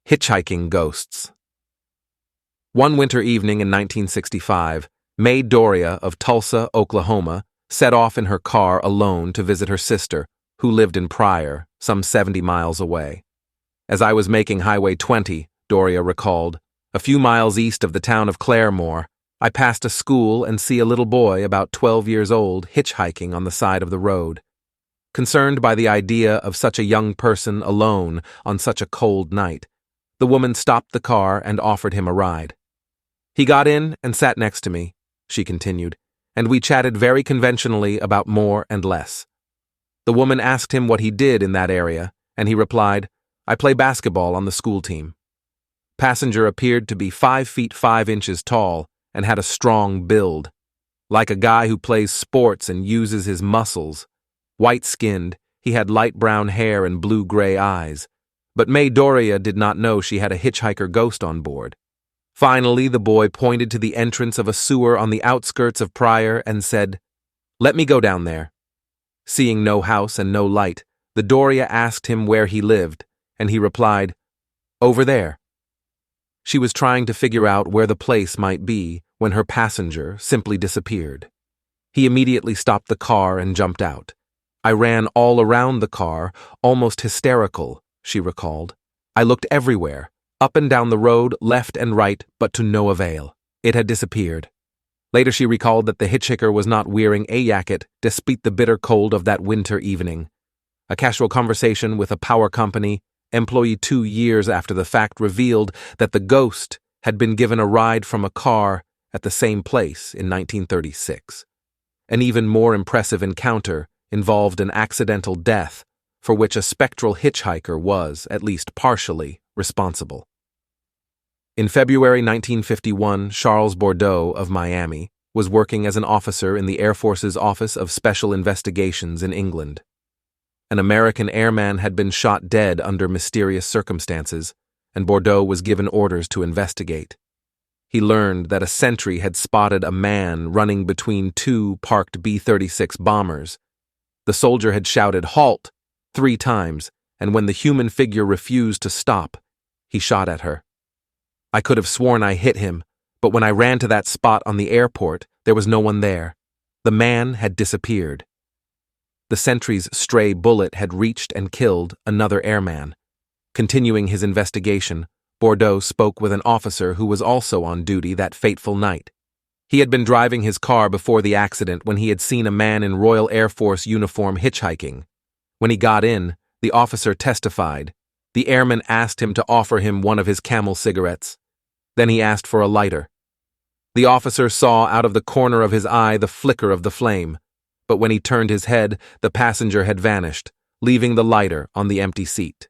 Hitchhiking Ghosts. One winter evening in 1965, Mae Doria of Tulsa, Oklahoma, set off in her car alone to visit her sister, who lived in Pryor, some 70 miles away. As I was making Highway 20, Doria recalled, a few miles east of the town of Claremore, I passed a school and see a little boy about 12 years old hitchhiking on the side of the road. Concerned by the idea of such a young person alone on such a cold night, the woman stopped the car and offered him a ride. He got in and sat next to me, she continued, and we chatted very conventionally about more and less. The woman asked him what he did in that area, and he replied, I play basketball on the school team. Passenger appeared to be 5 feet 5 inches tall and had a strong build. Like a guy who plays sports and uses his muscles. White-skinned, he had light brown hair and blue-gray eyes. But Mae Doria did not know she had a hitchhiker ghost on board. Finally, the boy pointed to the entrance of a sewer on the outskirts of Pryor and said, Let me go down there. Seeing no house and no light, the Doria asked him where he lived, and he replied, Over there. She was trying to figure out where the place might be when her passenger simply disappeared. He immediately stopped the car and jumped out. I ran all around the car, almost hysterical, she recalled. I looked everywhere, up and down the road, left and right, but to no avail. It had disappeared. Later she recalled that the hitchhiker was not wearing a jacket despite the bitter cold of that winter evening. A casual conversation with a power company employee 2 years after the fact revealed that the ghost had been given a ride from a car at the same place in 1936. An even more impressive encounter involved an accidental death for which a spectral hitchhiker was, at least partially, responsible. In February 1951, Charles Bordeaux of Miami was working as an officer in the Air Force's Office of Special Investigations in England. An American airman had been shot dead under mysterious circumstances, and Bordeaux was given orders to investigate. He learned that a sentry had spotted a man running between 2 parked B-36 bombers. The soldier had shouted, Halt! 3 times, and when the human figure refused to stop, he shot at her. I could have sworn I hit him, but when I ran to that spot on the airport, there was no one there. The man had disappeared. The sentry's stray bullet had reached and killed another airman. Continuing his investigation, Bordeaux spoke with an officer who was also on duty that fateful night. He had been driving his car before the accident when he had seen a man in Royal Air Force uniform hitchhiking. When he got in, the officer testified. The airman asked him to offer him one of his Camel cigarettes. Then he asked for a lighter. The officer saw out of the corner of his eye the flicker of the flame, but when he turned his head, the passenger had vanished, leaving the lighter on the empty seat.